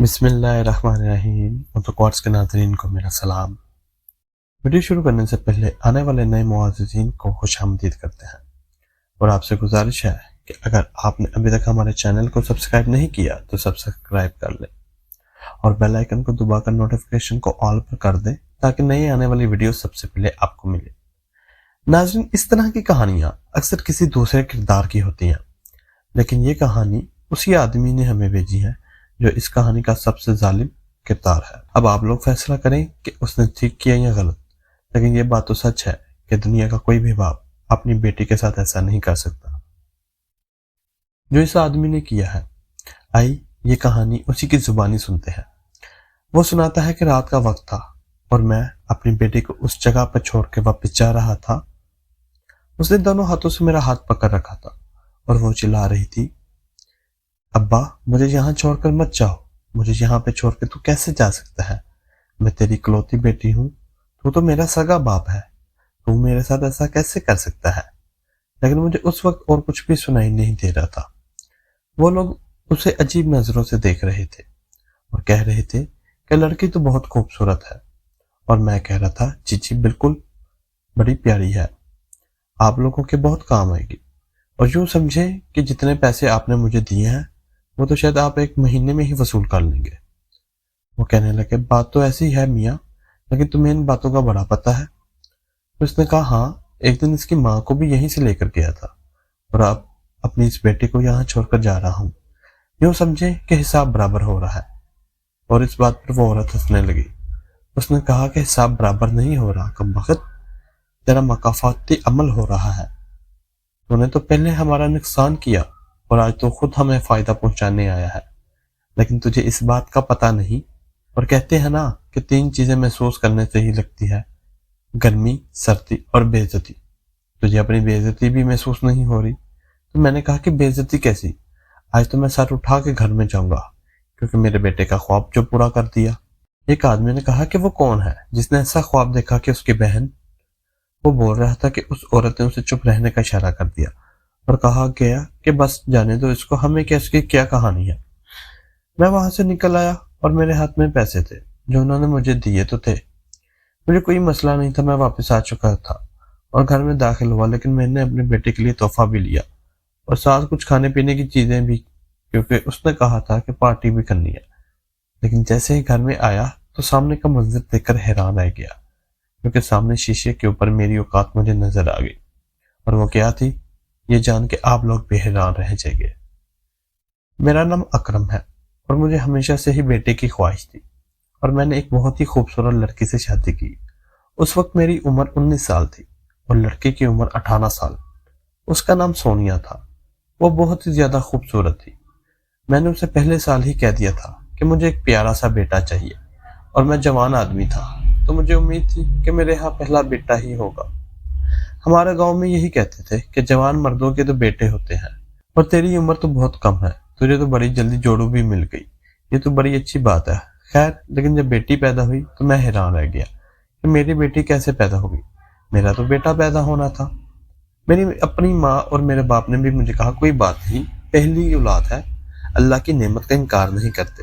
بسم اللہ الرحمن الرحیم کورس کے ناظرین کو میرا سلام۔ ویڈیو شروع کرنے سے پہلے آنے والے نئے معززین کو خوش آمدید کرتے ہیں اور آپ سے گزارش ہے کہ اگر آپ نے ابھی تک ہمارے چینل کو سبسکرائب نہیں کیا تو سبسکرائب کر لیں اور بیل آئیکن کو دبا کر نوٹیفیکیشن کو آل پر کر دیں تاکہ نئی آنے والی ویڈیو سب سے پہلے آپ کو ملے۔ ناظرین، اس طرح کی کہانیاں اکثر کسی دوسرے کردار کی ہوتی ہیں، لیکن یہ کہانی اسی آدمی نے ہمیں بھیجی ہے جو اس کہانی کا سب سے ظالم کردار ہے۔ اب آپ لوگ فیصلہ کریں کہ اس نے ٹھیک کیا یا غلط، لیکن یہ بات تو سچ ہے کہ دنیا کا کوئی بھی باپ اپنی بیٹی کے ساتھ ایسا نہیں کر سکتا جو اس آدمی نے کیا ہے۔ آئی یہ کہانی اسی کی زبانی سنتے ہیں۔ وہ سناتا ہے کہ رات کا وقت تھا اور میں اپنی بیٹی کو اس جگہ پر چھوڑ کے واپس جا رہا تھا۔ اس نے دونوں ہاتھوں سے میرا ہاتھ پکڑ رکھا تھا اور وہ چلا رہی تھی، ابا مجھے یہاں چھوڑ کر مت جاؤ، مجھے یہاں پہ چھوڑ کے تو کیسے جا سکتا ہے؟ میں تیری اکلوتی بیٹی ہوں، تو میرا سگا باپ ہے، تو میرے ساتھ ایسا کیسے کر سکتا ہے؟ لیکن مجھے اس وقت اور کچھ بھی سنائی نہیں دے رہا تھا۔ وہ لوگ اسے عجیب نظروں سے دیکھ رہے تھے اور کہہ رہے تھے کہ لڑکی تو بہت خوبصورت ہے، اور میں کہہ رہا تھا جی جی بالکل، بڑی پیاری ہے، آپ لوگوں کے بہت کام آئے گی، اور یوں سمجھے کہ جتنے پیسے آپ نے مجھے دیے ہیں وہ تو شاید آپ ایک مہینے میں ہی وصول کر لیں گے۔ وہ کہنے لگے بات تو ایسی ہے میاں، لیکن تمہیں ان باتوں کا بڑا پتہ ہے۔ اس نے کہا ہاں، ایک دن اس کی ماں کو بھی یہیں سے لے کر گیا تھا اور اب اپنی اس بیٹی کو یہاں چھوڑ کر جا رہا ہوں، یوں سمجھے کہ حساب برابر ہو رہا ہے۔ اور اس بات پر وہ عورت ہنسنے لگی۔ اس نے کہا کہ حساب برابر نہیں ہو رہا کمبخت، تیرا مکافاتی عمل ہو رہا ہے۔ تو نے تو پہلے ہمارا نقصان کیا اور آج تو خود ہمیں فائدہ پہنچانے آیا ہے، لیکن تجھے اس بات کا پتہ نہیں۔ اور کہتے ہیں نا کہ 3 چیزیں محسوس کرنے سے ہی لگتی ہے، گرمی، سردی اور بے عزتی۔ تجھے اپنی بے عزتی بھی محسوس نہیں ہو رہی؟ تو میں نے کہا کہ بے عزتی کیسی؟ آج تو میں سر اٹھا کے گھر میں جاؤں گا کیونکہ میرے بیٹے کا خواب جو پورا کر دیا۔ ایک آدمی نے کہا کہ وہ کون ہے جس نے ایسا خواب دیکھا کہ اس کی بہن؟ وہ بول رہا تھا کہ اس عورت نے اسے چپ رہنے کا اشارہ کر دیا اور کہا گیا کہ بس جانے دو اس کو، ہمیں کیا اس کی کیا کہانی ہے۔ میں وہاں سے نکل آیا اور میرے ہاتھ میں پیسے تھے جو انہوں نے مجھے دیے تو تھے، مجھے کوئی مسئلہ نہیں تھا، میں واپس آ چکا تھا اور گھر میں داخل ہوا، لیکن میں نے اپنے بیٹے کے لیے تحفہ بھی لیا اور ساتھ کچھ کھانے پینے کی چیزیں بھی، کیونکہ اس نے کہا تھا کہ پارٹی بھی کرنی ہے۔ لیکن جیسے ہی گھر میں آیا تو سامنے کا منظر دیکھ کر حیران رہ گیا، کیونکہ سامنے شیشے کے اوپر میری اوقات مجھے نظر آ گئی، اور وہ کیا تھی یہ جان کے آپ لوگ بھی حیران رہ جائیں گے۔ میرا نام اکرم ہے اور مجھے ہمیشہ سے ہی بیٹے کی خواہش تھی، اور میں نے ایک بہت ہی خوبصورت لڑکی سے شادی کی۔ اس وقت میری عمر 19 سال تھی اور لڑکی کی عمر 18 سال۔ اس کا نام سونیا تھا۔ وہ بہت ہی زیادہ خوبصورت تھی۔ میں نے اسے پہلے سال ہی کہہ دیا تھا کہ مجھے ایک پیارا سا بیٹا چاہیے، اور میں جوان آدمی تھا تو مجھے امید تھی کہ میرے ہاں پہلا بیٹا ہی ہوگا۔ ہمارے گاؤں میں یہی کہتے تھے کہ جوان مردوں کے تو بیٹے ہوتے ہیں، اور تیری عمر تو بہت کم ہے، تجھے تو بڑی جلدی جوڑو بھی مل گئی، یہ تو بڑی اچھی بات ہے۔ خیر، لیکن جب بیٹی پیدا ہوئی تو میں حیران رہ گیا کہ میری بیٹی کیسے پیدا ہوگی، میرا تو بیٹا پیدا ہونا تھا۔ میری اپنی ماں اور میرے باپ نے بھی مجھے کہا کوئی بات نہیں، پہلی اولاد ہے، اللہ کی نعمت کا انکار نہیں کرتے،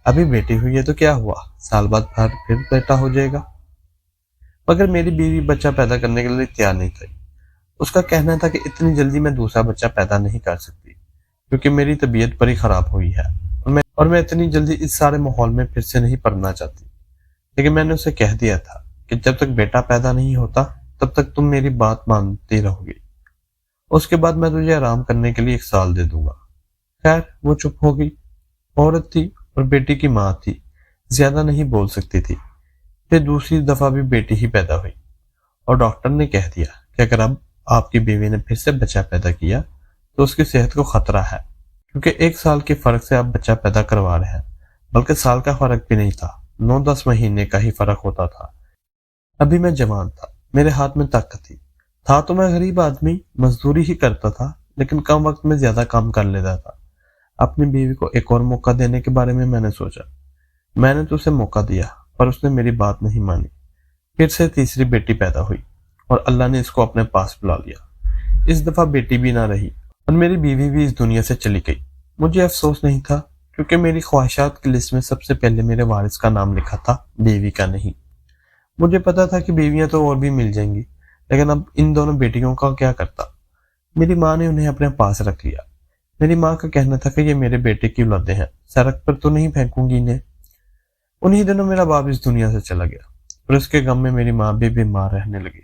ابھی بیٹی ہوئی ہے تو کیا ہوا، سال بعد پھر بیٹا ہو جائے گا۔ مگر میری بیوی بچہ پیدا کرنے کے لیے تیار نہیں تھی۔ اس کا کہنا تھا کہ اتنی جلدی میں دوسرا بچہ پیدا نہیں کر سکتی کیونکہ میری طبیعت بڑی خراب ہوئی ہے اور میں اتنی جلدی اس سارے ماحول میں پھر سے نہیں پڑنا چاہتی۔ لیکن میں نے اسے کہہ دیا تھا کہ جب تک بیٹا پیدا نہیں ہوتا تب تک تم میری بات مانتی رہو گی، اس کے بعد میں تجھے آرام کرنے کے لیے 1 سال دے دوں گا۔ خیر، وہ چپ ہو گئی۔ عورت تھی اور بیٹی کی ماں تھی، زیادہ نہیں بول سکتی تھی۔ پھر دوسری دفعہ بھی بیٹی ہی پیدا ہوئی اور ڈاکٹر نے کہہ دیا کہ اگر اب آپ کی بیوی نے پھر سے بچہ پیدا کیا تو اس کی صحت کو خطرہ ہے، کیونکہ 1 سال کے فرق سے آپ بچہ پیدا کروا رہے ہیں، بلکہ سال کا فرق بھی نہیں تھا، 9-10 مہینے کا ہی فرق ہوتا تھا۔ ابھی میں جوان تھا، میرے ہاتھ میں طاقت تھا تو میں غریب آدمی مزدوری ہی کرتا تھا، لیکن کم وقت میں زیادہ کام کر لیتا تھا۔ اپنی بیوی کو ایک اور موقع دینے کے بارے میں نے سوچا۔ میں نے تو اسے موقع دیا پر اس نے میری بات نہیں مانی۔ پھر سے تیسری بیٹی پیدا ہوئی اور اللہ نے اس کو اپنے پاس بلا لیا۔ اس دفعہ بیٹی بھی نہ رہی اور میری بیوی بھی اس دنیا سے چلی گئی۔ مجھے افسوس نہیں تھا کیونکہ میری خواہشات کی لسٹ میں سب سے پہلے میرے وارث کا نام لکھا تھا، بیوی کا نہیں۔ مجھے پتا تھا کہ بیویاں تو اور بھی مل جائیں گی، لیکن اب ان دونوں بیٹیوں کا کیا کرتا؟ میری ماں نے انہیں اپنے پاس رکھ لیا۔ میری ماں کا کہنا تھا کہ یہ میرے بیٹے کی اولادیں ہیں، سڑک پر تو نہیں پھینکوں گی انہیں۔ انہی دنوں میرا باپ اس دنیا سے چلا گیا اور اس کے غم میں میری ماں بھی بیمار رہنے لگی۔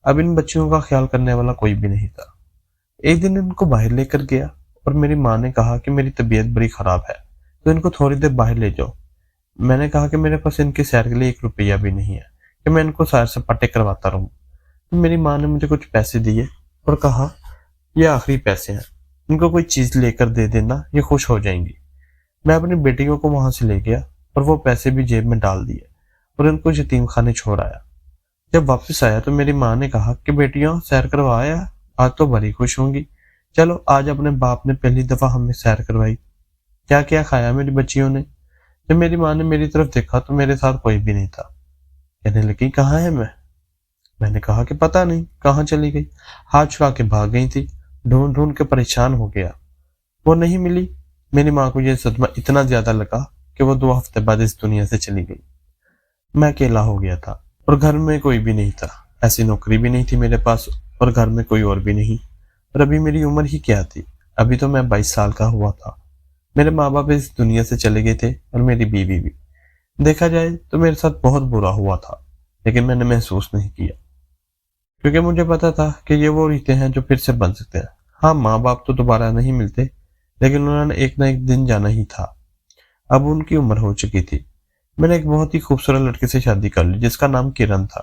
اب ان بچیوں کا خیال کرنے والا کوئی بھی نہیں تھا۔ ایک دن ان کو باہر لے کر گیا اور میری ماں نے کہا کہ میری طبیعت بڑی خراب ہے تو ان کو تھوڑی دیر باہر لے جاؤ۔ میں نے کہا کہ میرے پاس ان کی سیر کے لیے 1 روپیہ بھی نہیں ہے کہ میں ان کو سیر سے پٹے کرواتا رہوں۔ تو میری ماں نے مجھے کچھ پیسے دیے اور کہا یہ آخری پیسے ہیں، ان کو کوئی چیز لے کر دے دینا، یہ خوش ہو جائیں گی۔ میں اپنی بیٹیوں کو وہاں سے لے گیا اور وہ پیسے بھی جیب میں ڈال دیے اور ان کو یتیم خانے چھوڑ آیا۔ جب واپس آیا تو میری ماں نے کہا کہ بیٹیاں سیر کروایا، آج تو بڑی خوش ہوں گی، چلو آج اپنے باپ نے پہلی دفعہ ہمیں سیر کروائی۔ کیا کیا کھایا میری بچیوں نے؟ جب میری ماں نے میری طرف دیکھا تو میرے ساتھ کوئی بھی نہیں تھا۔ کہنے لگی کہاں ہے میں نے کہا کہ پتہ نہیں کہاں چلی گئی، ہاتھ چھڑا کے بھاگ گئی تھی، ڈھونڈ ڈھونڈ کے پریشان ہو گیا، وہ نہیں ملی۔ میری ماں کو یہ صدمہ اتنا زیادہ لگا کہ وہ 2 ہفتے بعد اس دنیا سے چلی گئی۔ میں اکیلا ہو گیا تھا اور گھر میں کوئی بھی نہیں تھا، ایسی نوکری بھی نہیں تھی میرے پاس اور گھر میں کوئی اور بھی نہیں، اور ابھی میری عمر ہی کیا تھی، ابھی تو میں 22 سال کا ہوا تھا۔ میرے ماں باپ اس دنیا سے چلے گئے تھے اور میری بیوی بھی۔ دیکھا جائے تو میرے ساتھ بہت برا ہوا تھا، لیکن میں نے محسوس نہیں کیا کیونکہ مجھے پتا تھا کہ یہ وہ رشتے ہیں جو پھر سے بن سکتے ہیں۔ ہاں، ماں باپ تو دوبارہ نہیں ملتے، لیکن انہوں نے ایک نہ ایک دن جانا ہی تھا۔ اب ان کی عمر ہو چکی تھی۔ میں نے ایک بہت ہی خوبصورت لڑکے سے شادی کر لی جس کا نام کرن تھا۔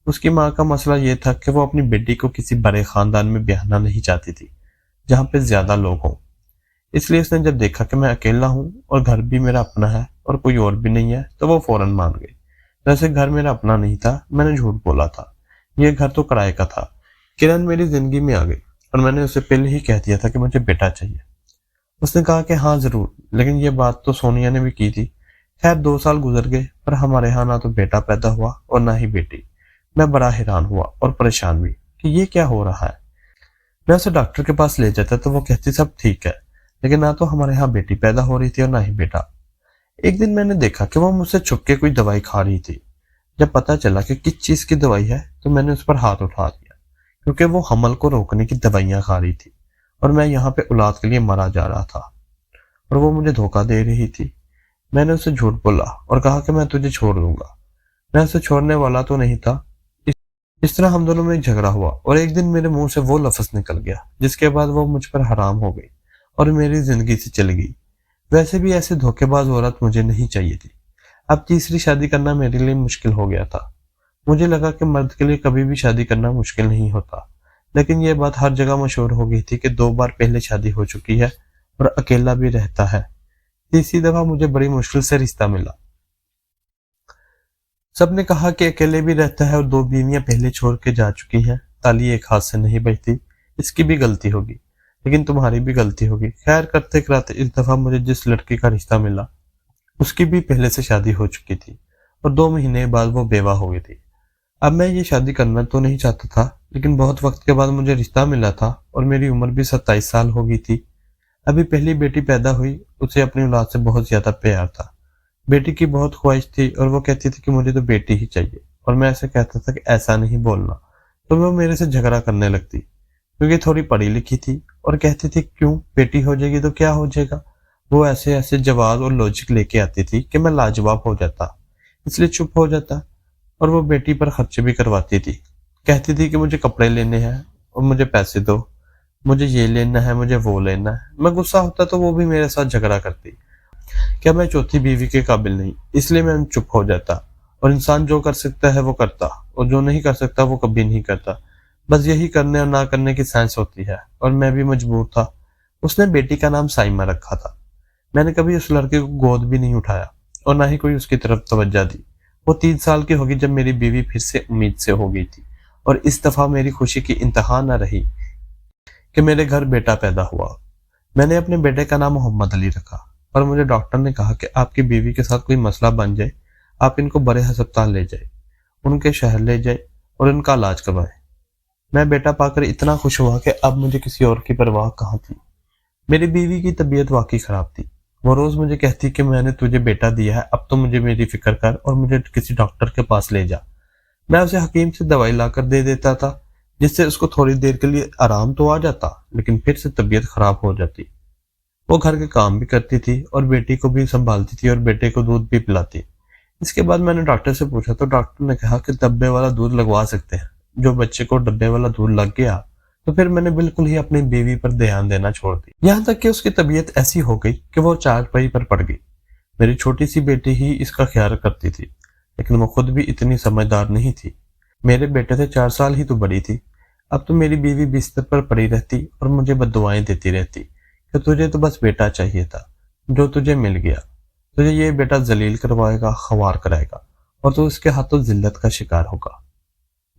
اس کی ماں کا مسئلہ یہ تھا کہ وہ اپنی بیٹی کو کسی بڑے خاندان میں بیاہنا نہیں چاہتی تھی جہاں پہ زیادہ لوگ ہوں۔ اس لیے اس نے جب دیکھا کہ میں اکیلا ہوں اور گھر بھی میرا اپنا ہے اور کوئی اور بھی نہیں ہے تو وہ فوراً مان گئی۔ ویسے گھر میرا اپنا نہیں تھا، میں نے جھوٹ بولا تھا، یہ گھر تو کرائے کا تھا۔ کرن میری زندگی میں آ گئی اور میں نے اسے پہلے ہی کہہ دیا تھا کہ مجھے بیٹا چاہیے۔ اس نے کہا کہ ہاں ضرور، لیکن یہ بات تو سونیا نے بھی کی تھی۔ خیر 2 سال گزر گئے پر ہمارے ہاں نہ تو بیٹا پیدا ہوا اور نہ ہی بیٹی۔ میں بڑا حیران ہوا اور پریشان بھی کہ یہ کیا ہو رہا ہے۔ میں اسے ڈاکٹر کے پاس لے جاتا تو وہ کہتی سب ٹھیک ہے، لیکن نہ تو ہمارے ہاں بیٹی پیدا ہو رہی تھی اور نہ ہی بیٹا۔ ایک دن میں نے دیکھا کہ وہ مجھ سے چھپ کے کوئی دوائی کھا رہی تھی۔ جب پتا چلا کہ کس چیز کی دوائی ہے تو میں نے اس پر ہاتھ اٹھا دیا کیونکہ وہ حمل کو روکنے کی دوائیاں کھا رہی تھی اور میں یہاں پہ اولاد کے لیے مرا جا رہا تھا اور وہ مجھے دھوکہ دے رہی تھی۔ میں نے اسے جھوٹ بولا اور کہا کہ میں تجھے چھوڑ دوں گا، میں اسے چھوڑنے والا تو نہیں تھا۔ اس طرح ہم دونوں میں ایک جھگڑا ہوا اور ایک دن میرے منہ سے وہ لفظ نکل گیا جس کے بعد وہ مجھ پر حرام ہو گئی اور میری زندگی سے چلی گئی۔ ویسے بھی ایسے دھوکے باز عورت مجھے نہیں چاہیے تھی۔ اب تیسری شادی کرنا میرے لیے مشکل ہو گیا تھا۔ مجھے لگا کہ مرد کے لیے کبھی بھی شادی کرنا مشکل نہیں ہوتا، لیکن یہ بات ہر جگہ مشہور ہو گئی تھی کہ 2 بار پہلے شادی ہو چکی ہے اور اکیلا بھی رہتا ہے۔ تیسری دفعہ مجھے بڑی مشکل سے رشتہ ملا۔ سب نے کہا کہ اکیلے بھی رہتا ہے اور 2 بیویاں پہلے چھوڑ کے جا چکی ہیں، تالی ایک ہاتھ سے نہیں بجتی، اس کی بھی غلطی ہوگی لیکن تمہاری بھی غلطی ہوگی۔ خیر کرتے کراتے اس دفعہ مجھے جس لڑکی کا رشتہ ملا اس کی بھی پہلے سے شادی ہو چکی تھی اور 2 مہینے بعد وہ بیوہ ہو گئی تھی۔ اب میں یہ شادی کرنا تو نہیں چاہتا تھا، لیکن بہت وقت کے بعد مجھے رشتہ ملا تھا اور میری عمر بھی 27 سال ہو گئی تھی۔ ابھی پہلی بیٹی پیدا ہوئی، اسے اپنی اولاد سے بہت زیادہ پیار تھا۔ بیٹی کی بہت خواہش تھی اور وہ کہتی تھی کہ مجھے تو بیٹی ہی چاہیے، اور میں ایسے کہتا تھا کہ ایسا نہیں بولنا، تو وہ میرے سے جھگڑا کرنے لگتی کیونکہ تھوڑی پڑھی لکھی تھی اور کہتی تھی کیوں بیٹی ہو جائے گی تو کیا ہو جائے گا۔ وہ ایسے جواز اور لوجک لے کے آتی تھی کہ میں لاجواب ہو جاتا، اس لیے چپ ہو جاتا، اور وہ بیٹی پر خرچے بھی کرواتی تھی۔ کہتی تھی کہ مجھے کپڑے لینے ہیں اور مجھے پیسے دو، مجھے یہ لینا ہے، مجھے وہ لینا ہے۔ میں غصہ ہوتا تو وہ بھی میرے ساتھ جھگڑا کرتی کہ میں چوتھی بیوی کے قابل نہیں، اس لیے میں چپ ہو جاتا، اور انسان جو کر سکتا ہے وہ کرتا اور جو نہیں کر سکتا وہ کبھی نہیں کرتا۔ بس یہی کرنے اور نہ کرنے کی سائنس ہوتی ہے، اور میں بھی مجبور تھا۔ اس نے بیٹی کا نام سائمہ رکھا تھا۔ میں نے کبھی اس لڑکے کو گود بھی نہیں اٹھایا اور نہ ہی کوئی اس کی طرف توجہ دی۔ وہ 3 سال کی ہوگی جب میری بیوی پھر سے امید سے ہو گئی تھی، اور اس دفعہ میری خوشی کی انتہا نہ رہی کہ میرے گھر بیٹا پیدا ہوا۔ میں نے اپنے بیٹے کا نام محمد علی رکھا اور مجھے ڈاکٹر نے کہا کہ آپ کی بیوی کے ساتھ کوئی مسئلہ بن جائے، آپ ان کو بڑے ہسپتال لے جائے، ان کے شہر لے جائے اور ان کا علاج کروائے۔ میں بیٹا پا کر اتنا خوش ہوا کہ اب مجھے کسی اور کی پرواہ کہاں تھی۔ میری بیوی کی طبیعت واقعی خراب تھی وہ روز مجھے کہتی کہ میں نے تجھے بیٹا دیا ہے، اب تو مجھے میری فکر کر اور مجھے کسی ڈاکٹر کے پاس لے جا۔ میں اسے حکیم سے دوائی لا کر دے دیتا تھا، جس سے اس کو تھوڑی دیر کے لیے آرام تو آ جاتا، لیکن پھر سے طبیعت خراب ہو جاتی۔ وہ گھر کے کام بھی کرتی تھی اور بیٹی کو بھی سنبھالتی تھی اور بیٹے کو دودھ بھی پلاتی۔ اس کے بعد میں نے ڈاکٹر سے پوچھا تو ڈاکٹر نے کہا کہ ڈبے والا دودھ لگوا سکتے ہیں۔ جو بچے کو ڈبے والا دودھ لگ گیا تو پھر میں نے بالکل ہی اپنی بیوی پر دھیان دینا چھوڑ دی، یہاں تک کہ اس کی طبیعت ایسی ہو گئی کہ وہ چارپائی پر پڑ گئی۔ میری چھوٹی سی بیٹی ہی اس کا خیال کرتی تھی، لیکن وہ خود بھی اتنی سمجھدار نہیں تھی۔ میرے بیٹے سے 4 سال ہی تو بڑی تھی۔ اب تو میری بیوی بستر پر پڑی رہتی اور مجھے بددعائیں دیتی رہتی کہ تجھے تو بس بیٹا چاہیے تھا، جو تجھے مل گیا۔ تجھے یہ بیٹا ذلیل کروائے گا، خوار کرائے گا، اور تو اس کے ہاتھوں ذلت کا شکار ہوگا۔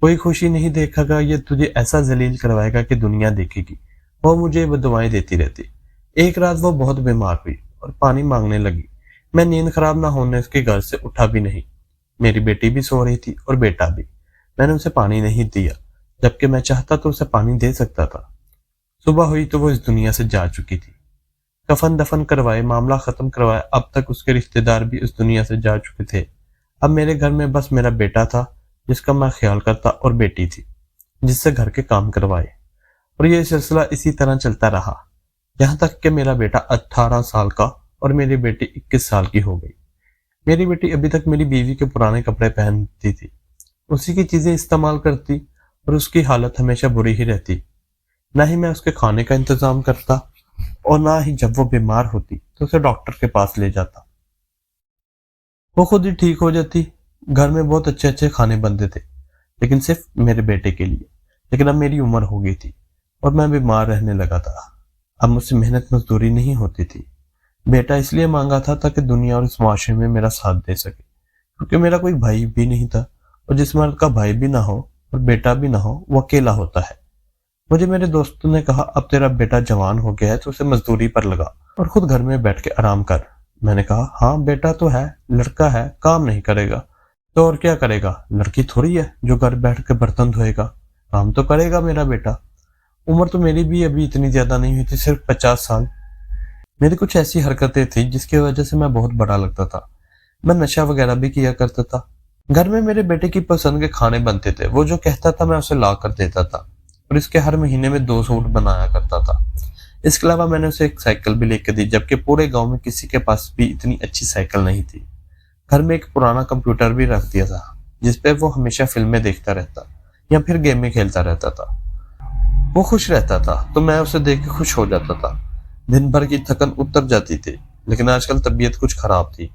کوئی خوشی نہیں دیکھے گا، یہ تجھے ایسا ذلیل کروائے گا کہ دنیا دیکھے گی۔ وہ مجھے بددعائیں دیتی رہتی۔ ایک رات وہ بہت بیمار ہوئی اور پانی مانگنے لگی۔ میں نیند خراب نہ ہونے کے گھر سے اٹھا بھی نہیں۔ میری بیٹی بھی سو رہی تھی اور بیٹا بھی۔ میں نے اسے پانی نہیں دیا، جبکہ میں چاہتا تو اسے پانی دے سکتا تھا۔ صبح ہوئی تو وہ اس دنیا سے جا چکی تھی۔ کفن دفن کروائے، معاملہ ختم کروائے، اب تک اس کے رشتہ دار بھی اس دنیا سے جا چکے تھے۔ اب میرے گھر میں بس میرا بیٹا تھا جس کا میں خیال کرتا، اور بیٹی تھی جس سے گھر کے کام کروائے۔ اور یہ سلسلہ اسی طرح چلتا رہا، یہاں تک کہ میرا بیٹا 18 سال کا اور میری بیٹی 21 سال کی ہو گئی۔ میری بیٹی ابھی تک میری بیوی کے پرانے کپڑے پہنتی تھی، اسی کی چیزیں استعمال کرتی، اور اس کی حالت ہمیشہ بری ہی رہتی۔ نہ ہی میں اس کے کھانے کا انتظام کرتا، اور نہ ہی جب وہ بیمار ہوتی تو اسے ڈاکٹر کے پاس لے جاتا۔ وہ خود ہی ٹھیک ہو جاتی۔ گھر میں بہت اچھے اچھے کھانے بنتے تھے، لیکن صرف میرے بیٹے کے لیے۔ لیکن اب میری عمر ہو گئی تھی اور میں بیمار رہنے لگا تھا۔ اب مجھ سے محنت مزدوری نہیں ہوتی تھی۔ بیٹا اس لیے مانگا تھا تاکہ دنیا اور اس معاشرے میں میرا ساتھ دے سکے، کیونکہ میرا کوئی بھائی بھی نہیں تھا، اور جس مرد کا بھائی بھی نہ ہو اور بیٹا بھی نہ ہو وہ اکیلا ہوتا ہے۔ مجھے میرے دوستوں نے کہا اب تیرا بیٹا جوان ہو گیا ہے تو اسے مزدوری پر لگا اور خود گھر میں بیٹھ کے آرام کر۔ میں نے کہا ہاں بیٹا تو ہے، لڑکا ہے، کام نہیں کرے گا تو اور کیا کرے گا؟ لڑکی تھوڑی ہے جو گھر بیٹھ کے برتن دھوئے گا، کام تو کرے گا میرا بیٹا۔ عمر تو میری بھی ابھی اتنی زیادہ نہیں ہوئی تھی، صرف 50 سال۔ میری کچھ ایسی حرکتیں تھیں جس کی وجہ سے میں بہت بڑا لگتا تھا۔ میں نشہ وغیرہ بھی کیا کرتا تھا۔ گھر میں میرے بیٹے کی پسند کے کھانے بنتے تھے، وہ جو کہتا تھا میں اسے لا کر دیتا تھا، اور اس کے ہر مہینے میں 2 سوٹ بنایا کرتا تھا۔ اس کے علاوہ میں نے اسے ایک سائیکل بھی لے کے دی، جبکہ پورے گاؤں میں کسی کے پاس بھی اتنی اچھی سائیکل نہیں تھی۔ گھر میں ایک پرانا کمپیوٹر بھی رکھ دیا تھا جس پہ وہ ہمیشہ فلمیں دیکھتا رہتا یا پھر گیمیں کھیلتا رہتا تھا۔ وہ خوش رہتا تھا تو میں اسے دیکھ کے خوش ہو جاتا تھا۔ دن بھر کی تھکن اتر جاتی تھی، لیکن آج کل طبیعت کچھ خراب تھی۔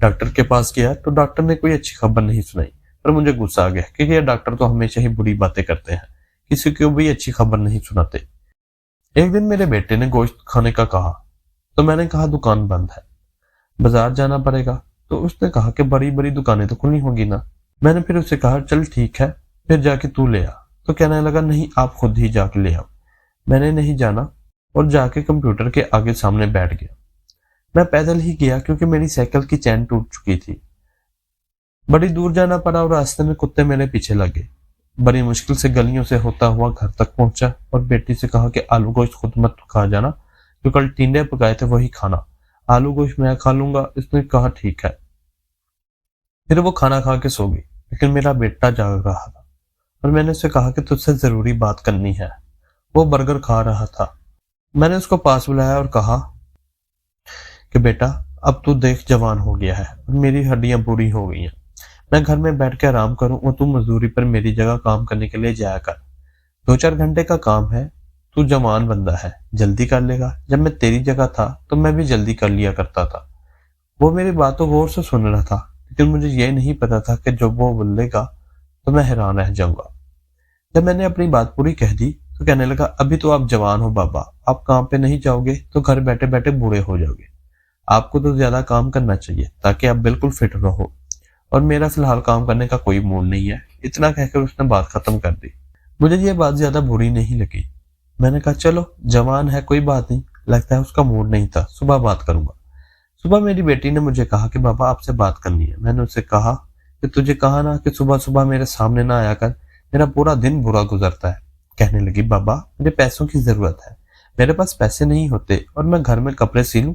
ڈاکٹر کے پاس گیا تو ڈاکٹر نے کوئی اچھی خبر نہیں سنائی، پر مجھے غصہ آ گیا کیونکہ یہ ڈاکٹر تو ہمیشہ ہی بری باتیں کرتے ہیں، کسی کو بھی اچھی خبر نہیں سناتے۔ ایک دن میرے بیٹے نے گوشت کھانے کا کہا تو میں نے کہا دکان بند ہے، بازار جانا پڑے گا۔ تو اس نے کہا کہ بڑی بڑی دکانیں تو کھلی ہوگی نا۔ میں نے پھر اسے کہا چل ٹھیک ہے، پھر جا کے تو لے آ۔ تو کہنے لگا نہیں آپ خود ہی جا کے لے آؤ۔ میں نے نہیں جانا اور جا کے کمپیوٹر کے آگے سامنے بیٹھ گیا۔ میں پیدل ہی گیا کیونکہ میری سائیکل کی چین ٹوٹ چکی تھی۔ بڑی دور جانا پڑا اور راستے میں کتے میرے پیچھے لگے۔ بڑی مشکل سے گلیوں سے ہوتا ہوا گھر تک پہنچا اور بیٹی سے کہا کہ آلو گوشت خود مت کھا جانا، جو کل ٹینڈے پکائے تھے وہی کھانا، آلو گوشت میں کھا لوں گا۔ اس نے کہا ٹھیک ہے۔ پھر وہ کھانا کھا کے سو گئی، لیکن میرا بیٹا جاگ رہا تھا اور میں نے اسے کہا کہ تجھ سے ضروری بات کرنی ہے۔ وہ برگر کھا رہا تھا۔ میں نے اس کو پاس بلایا اور کہا کہ بیٹا اب تو دیکھ جوان ہو گیا ہے اور میری ہڈیاں بوڑھی ہو گئی ہیں، میں گھر میں بیٹھ کے آرام کروں اور تو مزدوری پر میری جگہ کام کرنے کے لیے جایا کر۔ 2-4 گھنٹے کا کام ہے، تو جوان بندہ ہے، جلدی کر لے گا۔ جب میں تیری جگہ تھا تو میں بھی جلدی کر لیا کرتا تھا۔ وہ میری باتوں غور سے سن رہا تھا، لیکن مجھے یہ نہیں پتا تھا کہ جب وہ بولے گا تو میں حیران رہ جاؤں گا۔ جب میں نے اپنی بات پوری کہہ دی تو کہنے لگا ابھی تو آپ جوان ہو بابا، آپ کام پہ نہیں جاؤ گے تو گھر بیٹھے بیٹھے بوڑھے ہو جاؤ گے۔ آپ کو تو زیادہ کام کرنا چاہیے تاکہ آپ بالکل فٹ رہو، اور میرا فی الحال کام کرنے کا کوئی موڈ نہیں ہے۔ اتنا کہہ کر اس نے بات ختم کر دی۔ مجھے یہ بات زیادہ بری نہیں لگی۔ میں نے کہا چلو جوان ہے کوئی بات نہیں، لگتا ہے اس کا موڈ نہیں تھا، صبح بات کروں گا۔ صبح میری بیٹی نے مجھے کہا کہ بابا آپ سے بات کرنی ہے۔ میں نے اسے کہا کہ تجھے کہا نا کہ صبح صبح میرے سامنے نہ آیا کر، میرا پورا دن برا گزرتا ہے۔ کہنے لگی بابا مجھے پیسوں کی ضرورت ہے، میرے پاس پیسے نہیں ہوتے اور میں گھر میں کپڑے سی لوں۔